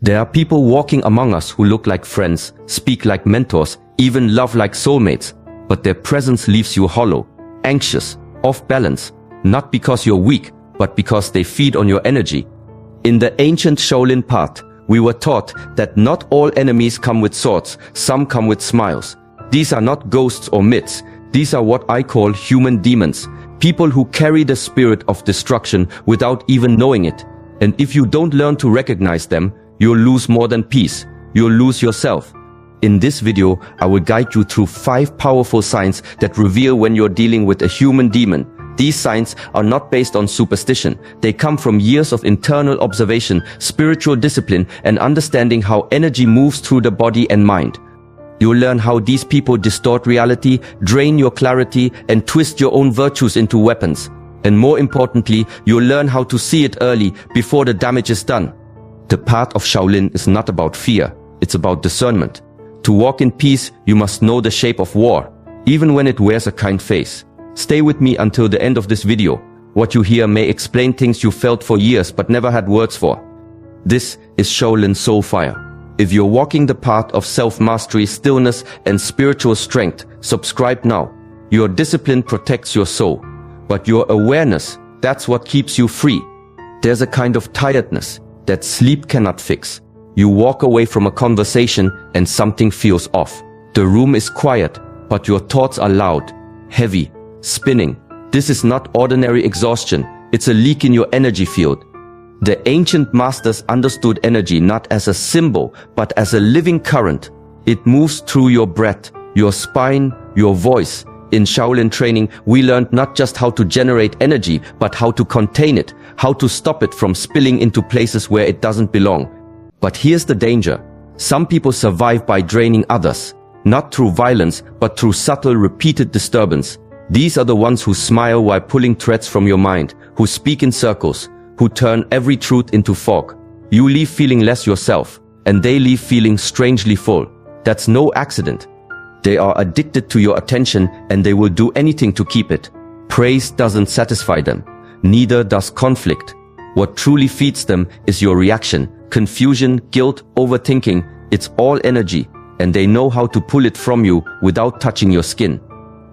There are people walking among us who look like friends, speak like mentors, even love like soulmates, but their presence leaves you hollow, anxious, off balance, not because you're weak, but because they feed on your energy. In the ancient Shaolin path, we were taught that not all enemies come with swords, some come with smiles. These are not ghosts or myths, these are what I call human demons, people who carry the spirit of destruction without even knowing it. And if you don't learn to recognize them, you'll lose more than peace, you'll lose yourself. In this video, I will guide you through 5 powerful signs that reveal when you're dealing with a human demon. These signs are not based on superstition. They come from years of internal observation, spiritual discipline, and understanding how energy moves through the body and mind. You'll learn how these people distort reality, drain your clarity, and twist your own virtues into weapons. And more importantly, you'll learn how to see it early, before the damage is done. The path of Shaolin is not about fear, it's about discernment. To walk in peace, you must know the shape of war, even when it wears a kind face. Stay with me until the end of this video. What you hear may explain things you felt for years but never had words for. This is Shaolin Soul Fire. If you're walking the path of self-mastery, stillness, and spiritual strength, subscribe now. Your discipline protects your soul, but your awareness, that's what keeps you free. There's a kind of tiredness that sleep cannot fix. You walk away from a conversation and something feels off. The room is quiet, but your thoughts are loud, heavy, spinning. This is not ordinary exhaustion, it's a leak in your energy field. The ancient masters understood energy not as a symbol, but as a living current. It moves through your breath, your spine, your voice. In Shaolin training, we learned not just how to generate energy, but how to contain it, how to stop it from spilling into places where it doesn't belong. But here's the danger. Some people survive by draining others, not through violence, but through subtle, repeated disturbance. These are the ones who smile while pulling threads from your mind, who speak in circles, who turn every truth into fog. You leave feeling less yourself, and they leave feeling strangely full. That's no accident. They are addicted to your attention, and they will do anything to keep it. Praise doesn't satisfy them. Neither does conflict. What truly feeds them is your reaction. Confusion, guilt, overthinking, it's all energy, and they know how to pull it from you without touching your skin.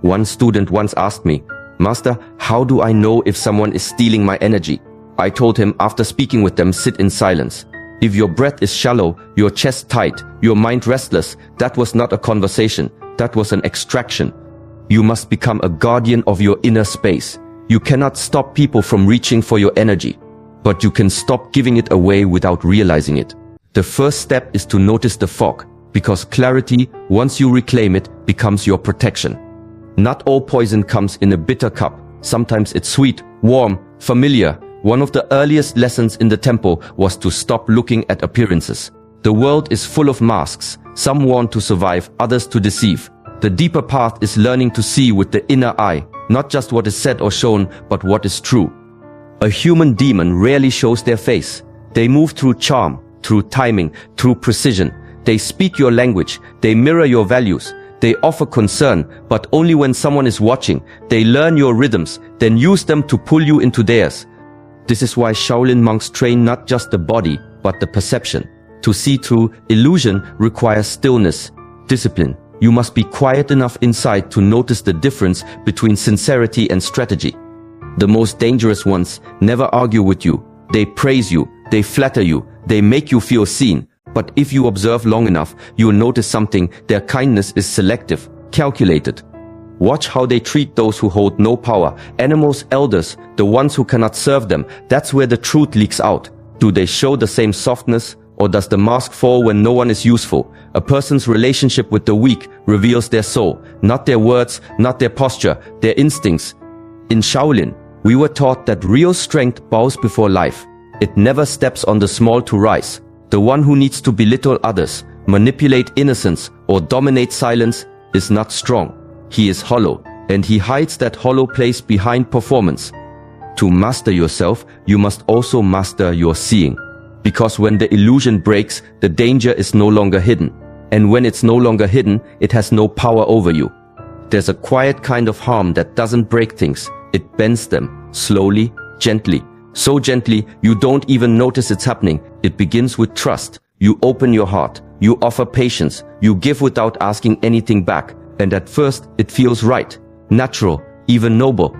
One student once asked me, "Master, how do I know if someone is stealing my energy?" I told him, after speaking with them, sit in silence. If your breath is shallow, your chest tight, your mind restless, that was not a conversation, that was an extraction. You must become a guardian of your inner space. You cannot stop people from reaching for your energy, but you can stop giving it away without realizing it. The first step is to notice the fog, because clarity, once you reclaim it, becomes your protection. Not all poison comes in a bitter cup. Sometimes it's sweet, warm, familiar. One of the earliest lessons in the temple was to stop looking at appearances. The world is full of masks, some worn to survive, others to deceive. The deeper path is learning to see with the inner eye, not just what is said or shown, but what is true. A human demon rarely shows their face. They move through charm, through timing, through precision. They speak your language, they mirror your values. They offer concern, but only when someone is watching. They learn your rhythms, then use them to pull you into theirs. This is why Shaolin monks train not just the body, but the perception. To see through illusion requires stillness, discipline. You must be quiet enough inside to notice the difference between sincerity and strategy. The most dangerous ones never argue with you. They praise you, they flatter you, they make you feel seen. But if you observe long enough, you'll notice something. Their kindness is selective, calculated. Watch how they treat those who hold no power, animals, elders, the ones who cannot serve them. That's where the truth leaks out. Do they show the same softness, or does the mask fall when no one is useful? A person's relationship with the weak reveals their soul, not their words, not their posture, their instincts. In Shaolin, we were taught that real strength bows before life. It never steps on the small to rise. The one who needs to belittle others, manipulate innocence, or dominate silence is not strong. He is hollow, and he hides that hollow place behind performance. To master yourself, you must also master your seeing. Because when the illusion breaks, the danger is no longer hidden. And when it's no longer hidden, it has no power over you. There's a quiet kind of harm that doesn't break things. It bends them, slowly, gently. So gently, you don't even notice it's happening. It begins with trust. You open your heart. You offer patience. You give without asking anything back. And at first, it feels right, natural, even noble.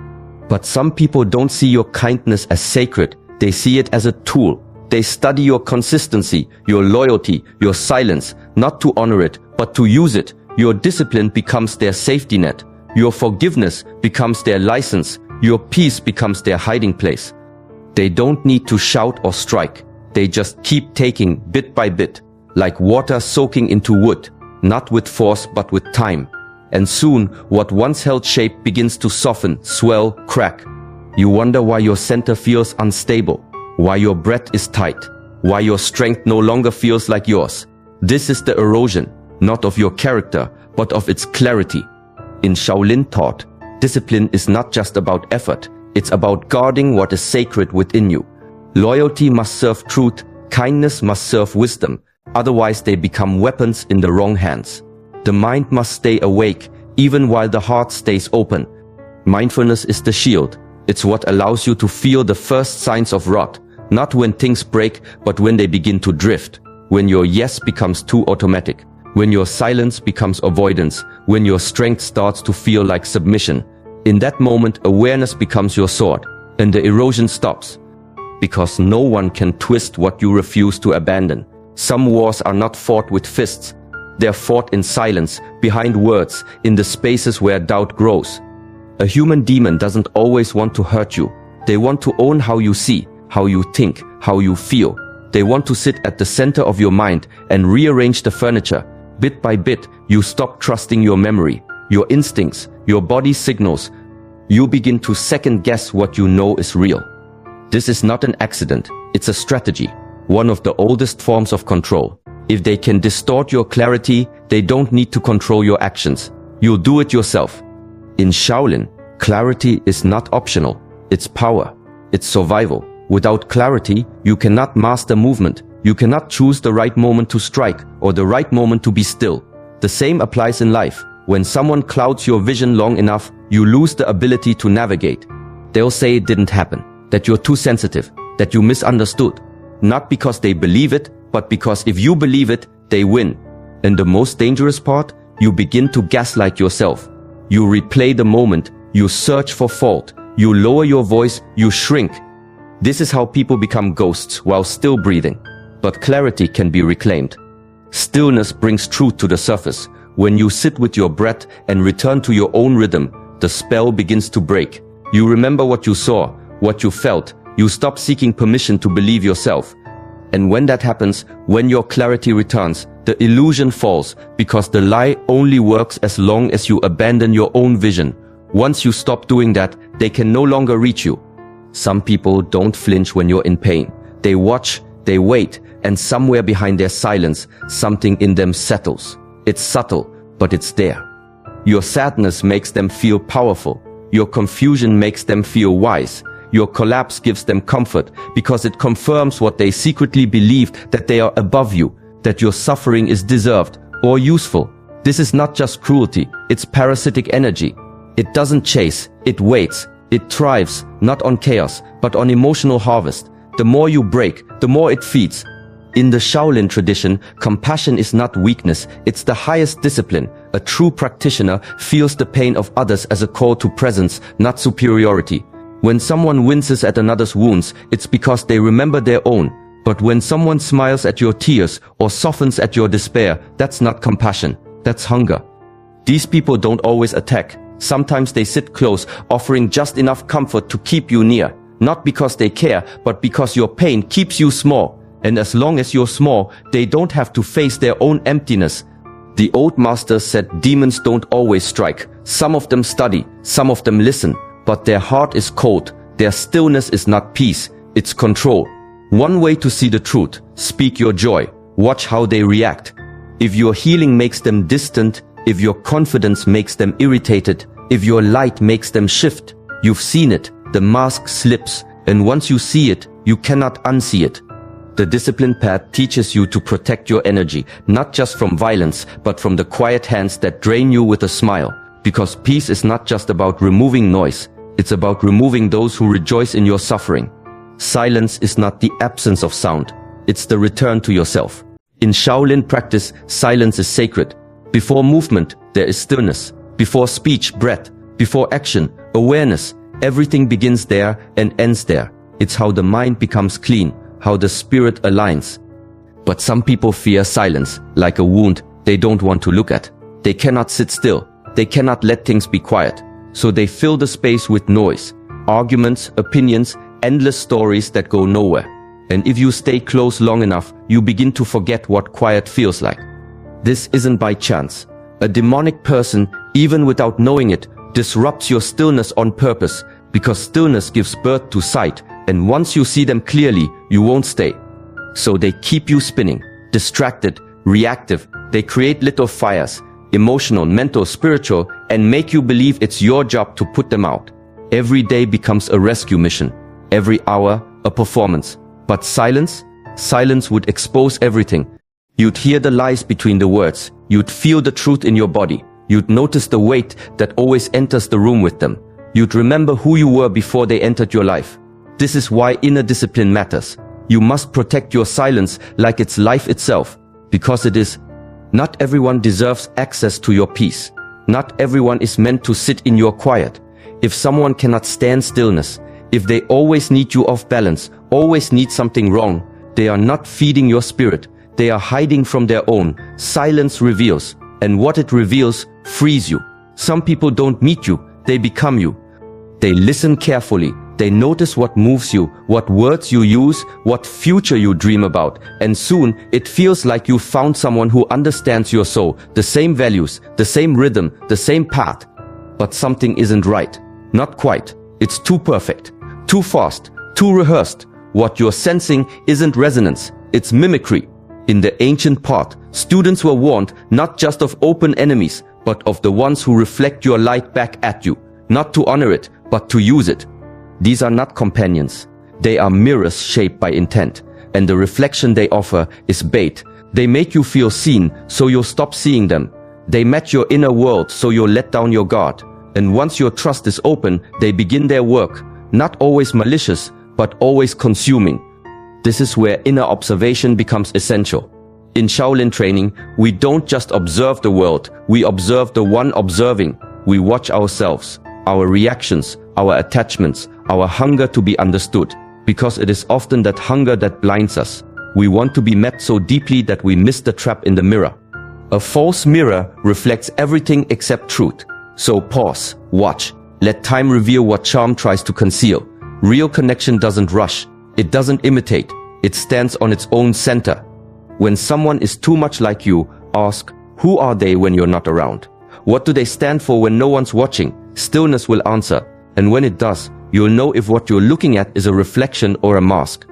But some people don't see your kindness as sacred. They see it as a tool. They study your consistency, your loyalty, your silence, not to honor it, but to use it. Your discipline becomes their safety net. Your forgiveness becomes their license. Your peace becomes their hiding place. They don't need to shout or strike. They just keep taking bit by bit, like water soaking into wood, not with force but with time. And soon, what once held shape begins to soften, swell, crack. You wonder why your center feels unstable, why your breath is tight, why your strength no longer feels like yours. This is the erosion, not of your character, but of its clarity. In Shaolin thought, discipline is not just about effort, it's about guarding what is sacred within you. Loyalty must serve truth, kindness must serve wisdom, otherwise they become weapons in the wrong hands. The mind must stay awake, even while the heart stays open. Mindfulness is the shield. It's what allows you to feel the first signs of rot, not when things break, but when they begin to drift. When your yes becomes too automatic. When your silence becomes avoidance. When your strength starts to feel like submission. In that moment, awareness becomes your sword, and the erosion stops. Because no one can twist what you refuse to abandon. Some wars are not fought with fists. They're fought in silence, behind words, in the spaces where doubt grows. A human demon doesn't always want to hurt you. They want to own how you see, how you think, how you feel. They want to sit at the center of your mind and rearrange the furniture. Bit by bit, you stop trusting your memory, your instincts, your body signals. You begin to second guess what you know is real. This is not an accident, it's a strategy, one of the oldest forms of control. If they can distort your clarity, they don't need to control your actions. You'll do it yourself. In Shaolin, clarity is not optional. It's power. It's survival. Without clarity, you cannot master movement. You cannot choose the right moment to strike or the right moment to be still. The same applies in life. When someone clouds your vision long enough, you lose the ability to navigate. They'll say it didn't happen, that you're too sensitive, that you misunderstood. Not because they believe it, but because if you believe it, they win. And the most dangerous part, you begin to gaslight yourself. You replay the moment, you search for fault, you lower your voice, you shrink. This is how people become ghosts while still breathing. But clarity can be reclaimed. Stillness brings truth to the surface. When you sit with your breath and return to your own rhythm, the spell begins to break. You remember what you saw, what you felt. You stop seeking permission to believe yourself. And when that happens, when your clarity returns, the illusion falls, because the lie only works as long as you abandon your own vision. Once you stop doing that, they can no longer reach you. Some people don't flinch when you're in pain. They watch, they wait, and somewhere behind their silence, something in them settles. It's subtle, but it's there. Your sadness makes them feel powerful. Your confusion makes them feel wise. Your collapse gives them comfort because it confirms what they secretly believed, that they are above you, that your suffering is deserved or useful. This is not just cruelty, it's parasitic energy. It doesn't chase, it waits. It thrives, not on chaos, but on emotional harvest. The more you break, the more it feeds. In the Shaolin tradition, compassion is not weakness, it's the highest discipline. A true practitioner feels the pain of others as a call to presence, not superiority. When someone winces at another's wounds, it's because they remember their own. But when someone smiles at your tears or softens at your despair, that's not compassion, that's hunger. These people don't always attack. Sometimes they sit close, offering just enough comfort to keep you near. Not because they care, but because your pain keeps you small. And as long as you're small, they don't have to face their own emptiness. The old masters said demons don't always strike. Some of them study, some of them listen. But their heart is cold. Their stillness is not peace, it's control. One way to see the truth: speak your joy. Watch how they react. If your healing makes them distant, if your confidence makes them irritated, if your light makes them shift, you've seen it. The mask slips, and once you see it, you cannot unsee it. The discipline path teaches you to protect your energy, not just from violence, but from the quiet hands that drain you with a smile. Because peace is not just about removing noise. It's about removing those who rejoice in your suffering. Silence is not the absence of sound. It's the return to yourself. In Shaolin practice, silence is sacred. Before movement, there is stillness. Before speech, breath. Before action, awareness. Everything begins there and ends there. It's how the mind becomes clean, how the spirit aligns. But some people fear silence, like a wound they don't want to look at. They cannot sit still. They cannot let things be quiet. So they fill the space with noise, arguments, opinions, endless stories that go nowhere. And if you stay close long enough, you begin to forget what quiet feels like. This isn't by chance. A demonic person, even without knowing it, disrupts your stillness on purpose, because stillness gives birth to sight, and once you see them clearly, you won't stay. So they keep you spinning, distracted, reactive. They create little fires, emotional, mental, spiritual, and make you believe it's your job to put them out. Every day becomes a rescue mission. Every hour, a performance. But silence? Silence would expose everything. You'd hear the lies between the words. You'd feel the truth in your body. You'd notice the weight that always enters the room with them. You'd remember who you were before they entered your life. This is why inner discipline matters. You must protect your silence like it's life itself, because it is. Not everyone deserves access to your peace. Not everyone is meant to sit in your quiet. If someone cannot stand stillness, if they always need you off balance, always need something wrong, they are not feeding your spirit. They are hiding from their own. Silence reveals, and what it reveals frees you. Some people don't meet you, they become you. They listen carefully. They notice what moves you, what words you use, what future you dream about, and soon it feels like you found someone who understands your soul, the same values, the same rhythm, the same path. But something isn't right. Not quite. It's too perfect, too fast, too rehearsed. What you're sensing isn't resonance, it's mimicry. In the ancient part, students were warned not just of open enemies, but of the ones who reflect your light back at you, not to honor it, but to use it. These are not companions. They are mirrors shaped by intent, and the reflection they offer is bait. They make you feel seen, so you'll stop seeing them. They match your inner world, so you'll let down your guard. And once your trust is open, they begin their work, not always malicious, but always consuming. This is where inner observation becomes essential. In Shaolin training, we don't just observe the world, we observe the one observing. We watch ourselves, our reactions, our attachments, our hunger to be understood, because it is often that hunger that blinds us. We want to be met so deeply that we miss the trap in the mirror. A false mirror reflects everything except truth. So pause, watch, let time reveal what charm tries to conceal. Real connection doesn't rush, it doesn't imitate, it stands on its own center. When someone is too much like you, ask, who are they when you're not around? What do they stand for when no one's watching? Stillness will answer, and when it does, you'll know if what you're looking at is a reflection or a mask.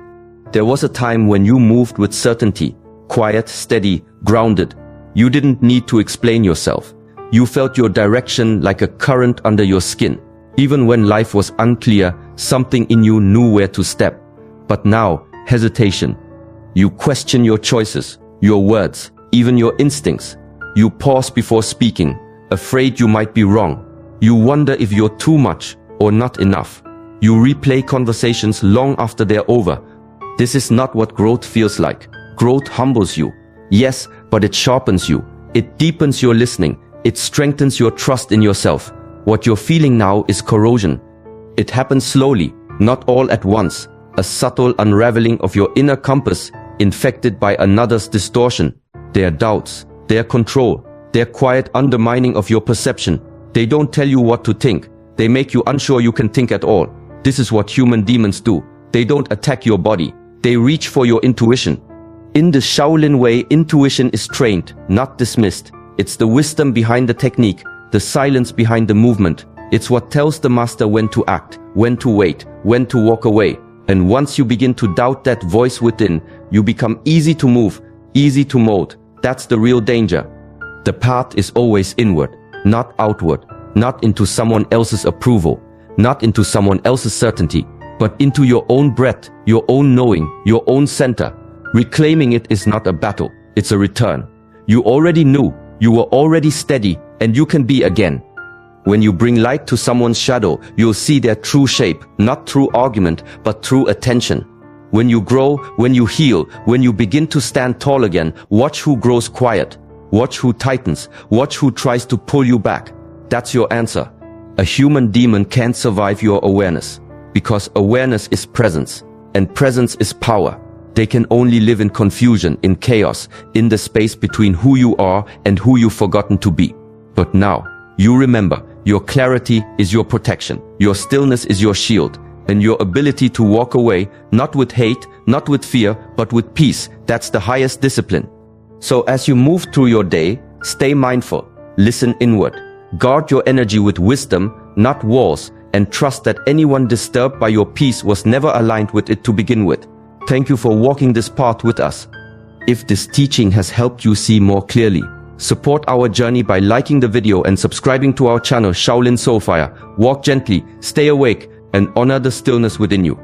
There was a time when you moved with certainty, quiet, steady, grounded. You didn't need to explain yourself. You felt your direction like a current under your skin. Even when life was unclear, something in you knew where to step. But now, hesitation. You question your choices, your words, even your instincts. You pause before speaking, afraid you might be wrong. You wonder if you're too much or not enough. You replay conversations long after they're over. This is not what growth feels like. Growth humbles you. Yes, but it sharpens you. It deepens your listening. It strengthens your trust in yourself. What you're feeling now is corrosion. It happens slowly, not all at once. A subtle unraveling of your inner compass, infected by another's distortion. Their doubts, their control, their quiet undermining of your perception. They don't tell you what to think. They make you unsure you can think at all. This is what human demons do. They don't attack your body. They reach for your intuition. In the Shaolin way, intuition is trained, not dismissed. It's the wisdom behind the technique, the silence behind the movement. It's what tells the master when to act, when to wait, when to walk away. And once you begin to doubt that voice within, you become easy to move, easy to mold. That's the real danger. The path is always inward, not outward, not into someone else's approval, not into someone else's certainty, but into your own breath, your own knowing, your own center. Reclaiming it is not a battle, it's a return. You already knew, you were already steady, and you can be again. When you bring light to someone's shadow, you'll see their true shape, not through argument, but through attention. When you grow, when you heal, when you begin to stand tall again, watch who grows quiet. Watch who tightens. Watch who tries to pull you back. That's your answer. A human demon can't survive your awareness. Because awareness is presence. And presence is power. They can only live in confusion, in chaos, in the space between who you are and who you've forgotten to be. But now, you remember, your clarity is your protection. Your stillness is your shield. And your ability to walk away, not with hate, not with fear, but with peace, that's the highest discipline. So as you move through your day, stay mindful, listen inward, guard your energy with wisdom, not walls, and trust that anyone disturbed by your peace was never aligned with it to begin with. Thank you for walking this path with us. If this teaching has helped you see more clearly, support our journey by liking the video and subscribing to our channel Shaolin Soulfire. Walk gently, stay awake, and honor the stillness within you.